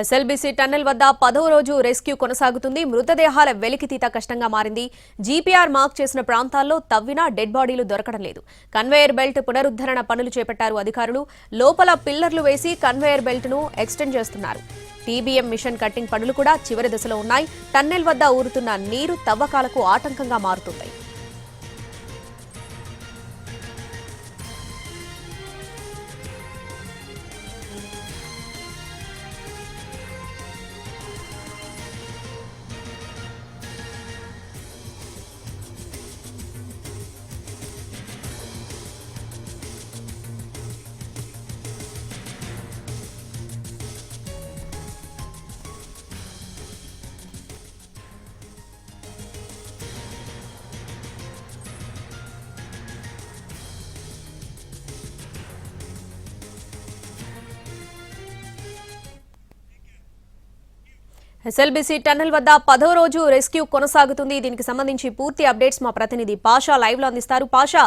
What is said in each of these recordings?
SLBC tunnel వద్ద 10వ రోజు రెస్క్యూ కొనసాగుతుంది. మృతదేహాల వెలికితీత కష్టంగా మారింది. జీపీఆర్ మార్క్ చేసిన ప్రాంతాల్లో తవ్వినా డెడ్ బాడీలు దొరకడం లేదు. కన్వేయర్ బెల్ట్ పునరుద్ధరణ పనులు చేపట్టారు అధికారులు. లోపల పిల్లర్లు వేసి కన్వేయర్ బెల్ట్ ను ఎక్స్టెండ్ చేస్తున్నారు. టీబీఎం మిషన్ కట్టింగ్ పనులు కూడా చివరి దశలో ఉన్నాయి. టన్నెల్ వద్ద ఊరుతున్న నీరు తవ్వకాలకు ఆటంకంగా మారుతుంది. ఎస్ఎల్బీసీ టన్నెల్ వద్ద 10వ రోజు రెస్క్యూ కొనసాగుతుంది. దీనికి సంబంధించి పూర్తి అప్డేట్స్ మా ప్రతినిధి పాషా లైవ్ లో అందిస్తారు. పాషా,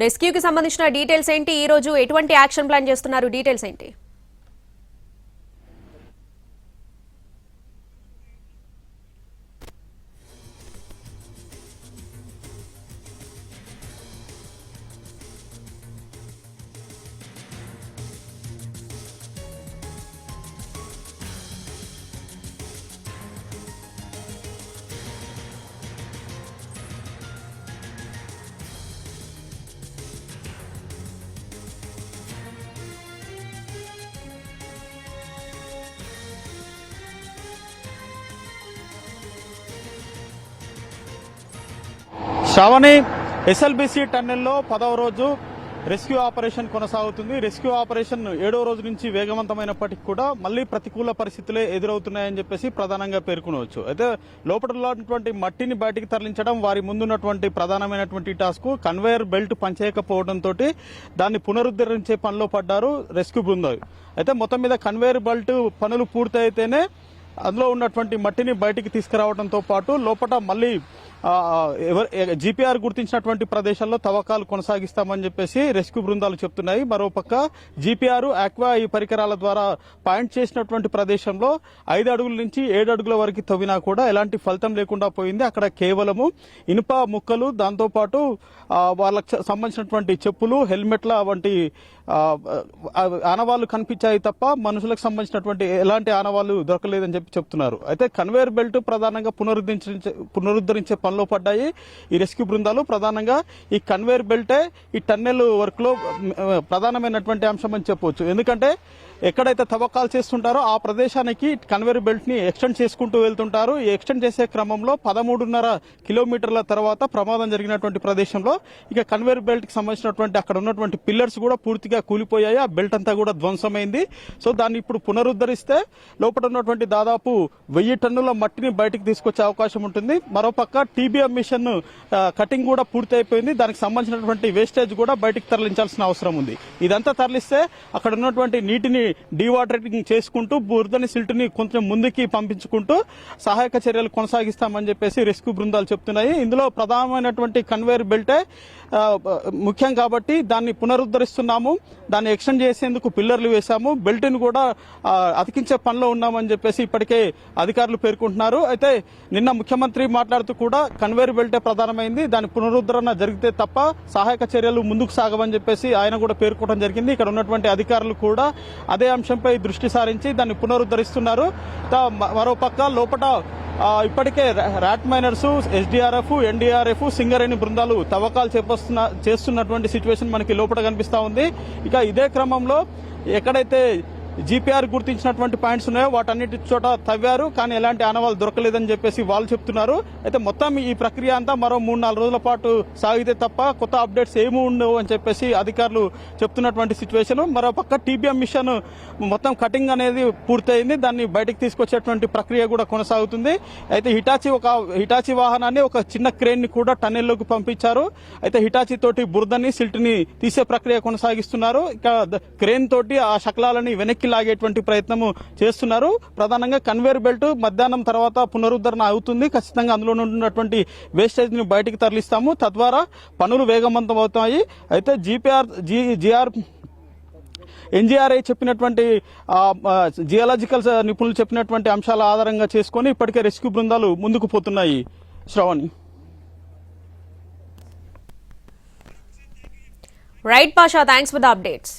రెస్క్యూకి సంబంధించిన డీటెయిల్స్ ఏంటి? ఈ రోజు ఎటువంటి యాక్షన్ ప్లాన్ చేస్తున్నారు? డీటెయిల్స్ ఏంటి? శ్రావణి, ఎస్ఎల్బీసీ టన్నెల్లో 10వ రోజు రెస్క్యూ ఆపరేషన్ కొనసాగుతుంది. రెస్క్యూ ఆపరేషన్ 7వ రోజు నుంచి వేగవంతమైనప్పటికీ కూడా మళ్లీ ప్రతికూల పరిస్థితులే ఎదురవుతున్నాయని చెప్పేసి ప్రధానంగా పేర్కొనవచ్చు. అయితే లోపల మట్టిని బయటికి తరలించడం వారి ముందున్నటువంటి ప్రధానమైనటువంటి టాస్క్. కన్వేయర్ బెల్ట్ పనిచేయకపోవడంతో దాన్ని పునరుద్ధరించే పనిలో పడ్డారు రెస్క్యూ బృందం. అయితే మొత్తం మీద కన్వేయర్ బెల్ట్ పనులు పూర్తయితేనే అందులో ఉన్నటువంటి మట్టిని బయటికి తీసుకురావడంతో పాటు లోపల మళ్లీ జీపీఆర్ గుర్తించినటువంటి ప్రదేశాల్లో తవ్వకాలు కొనసాగిస్తామని చెప్పేసి రెస్క్యూ బృందాలు చెప్తున్నాయి. మరోపక్క జీపీఆర్ ఆక్వా ఈ పరికరాల ద్వారా పాయింట్ చేసినటువంటి ప్రదేశంలో 5 అడుగుల నుంచి 7 అడుగుల వరకు తవ్వినా కూడా ఎలాంటి ఫలితం లేకుండా పోయింది. అక్కడ కేవలము ఇనుప ముక్కలు, దాంతోపాటు వాళ్ళకి సంబంధించినటువంటి చెప్పులు, హెల్మెట్ల వంటి ఆనవాళ్లు కనిపించాయి తప్ప మనుషులకు సంబంధించినటువంటి ఎలాంటి ఆనవాళ్లు దొరకలేదని చెప్తున్నారు. అయితే కన్వేయర్ బెల్ట్ ప్రధానంగా పునరుద్ధరించే పనిలో పడ్డాయి ఈ రెస్క్యూ బృందాలు. ప్రధానంగా ఈ కన్వేయర్ బెల్టే ఈ టన్నెల్ వర్క్ లో ప్రధానమైనటువంటి అంశం అని చెప్పవచ్చు. ఎందుకంటే ఎక్కడైతే తవ్వకాలు చేస్తుంటారో ఆ ప్రదేశానికి కన్వేయర్ బెల్ట్ ని ఎక్స్టెండ్ చేసుకుంటూ వెళ్తుంటారు. ఈ ఎక్స్టెండ్ చేసే క్రమంలో 13.5 కిలోమీటర్ల తర్వాత ప్రమాదం జరిగినటువంటి ప్రదేశంలో ఇక కన్వేయర్ బెల్ట్ కి సంబంధించినటువంటి అక్కడ ఉన్నటువంటి పిల్లర్స్ కూడా పూర్తిగా కూలిపోయాయి. ఆ బెల్ట్ అంతా కూడా ధ్వంసమైంది. సో దాన్ని ఇప్పుడు పునరుద్ధరిస్తే లోపల ఉన్నటువంటి దాదాపు 1000 టన్నుల మట్టిని బయటకు తీసుకొచ్చే అవకాశం ఉంటుంది. మరోపక్క టీబీఎం మిషన్ కటింగ్ కూడా పూర్తి అయిపోయింది. దానికి సంబంధించినటువంటి వేస్టేజ్ కూడా బయటకు తరలించాల్సిన అవసరం ఉంది. ఇదంతా తరలిస్తే అక్కడ ఉన్నటువంటి నీటిని డీవాటరింగ్ చేసుకుంటూ బురదని సిల్ట్ని కొంచెం ముందుకి పంపించుకుంటూ సహాయక చర్యలు కొనసాగిస్తామని చెప్పేసి రెస్క్యూ బృందాలు చెప్తున్నాయి. ఇందులో ప్రధానమైనటువంటి కన్వేయర్ బెల్టే ముఖ్యం కాబట్టి దాన్ని పునరుద్ధరిస్తున్నాము. దాన్ని ఎక్స్టెండ్ చేసేందుకు పిల్లర్లు వేశాము. బెల్ట్ ని కూడా అతికించే పనిలో ఉన్నామని చెప్పేసి ఇప్పటికే అధికారులు పేర్కొంటున్నారు. అయితే నిన్న ముఖ్యమంత్రి మాట్లాడుతూ కూడా కన్వేయర్ బెల్టే ప్రధానమైంది, దాని పునరుద్ధరణ జరిగితే తప్ప సహాయక చర్యలు ముందుకు సాగవని చెప్పేసి ఆయన కూడా పేర్కొనడం జరిగింది. ఇక్కడ ఉన్నటువంటి అధికారులు కూడా అదే అంశంపై దృష్టి సారించి దాన్ని పునరుద్ధరిస్తున్నారు. మరోపక్క లోపల ఇప్పటికే rat miners, SDRF, NDRF, Singareni బృందాలు తవ్వకాలు చేస్తున్నటువంటి సిచ్యువేషన్ మనకి లోపల కనిపిస్తా ఉంది. ఇక ఇదే క్రమంలో ఎక్కడైతే జీపీఆర్ గుర్తించినటువంటి పాయింట్స్ ఉన్నాయో వాటన్నిటి చోట తవ్వారు, కానీ ఎలాంటి ఆనవాళ్ళు దొరకలేదని చెప్పేసి వాళ్ళు చెప్తున్నారు. అయితే మొత్తం ఈ ప్రక్రియ అంతా మరో 3-4 రోజుల పాటు సాగితే తప్ప కొత్త అప్డేట్స్ ఏమీ ఉండవు అని చెప్పేసి అధికారులు చెప్తున్నటువంటి సిచ్యువేషన్. మరోపక్క టీబీఎం మిషన్ మొత్తం కటింగ్ అనేది పూర్తయింది. దాన్ని బయటకు తీసుకొచ్చేటువంటి ప్రక్రియ కూడా కొనసాగుతుంది. అయితే హిటాచి వాహనాన్ని ఒక చిన్న క్రేన్ ని కూడా టన్నెల్లోకి పంపించారు. అయితే హిటాచి తోటి బురదని సిల్ట్ ని తీసే ప్రక్రియ కొనసాగిస్తున్నారు. ఇక క్రేన్ తోటి ఆ శకలాలని వెనక్కి లాగేటువంటి ప్రయత్నం చేస్తున్నారు. ప్రధానంగా కన్వేయర్ బెల్ట్ మధ్యాహ్నం తర్వాత పునరుద్ధరణ అవుతుంది. ఖచ్చితంగా అందులో ఉన్నటువంటి వేస్టేజ్ ని బయటికి తరలిస్తాము. తద్వారా పనులు వేగవంతం అవుతాయి. అయితే ఎన్జీఆర్ఐ చెప్పినటువంటి జియాలజికల్ నిపుణులు చెప్పినటువంటి అంశాల ఆధారంగా చేసుకొని ఇప్పటికే రెస్క్యూ బృందాలు ముందుకు పోతున్నాయి. Sravani. Right Pasha, thanks for the updates.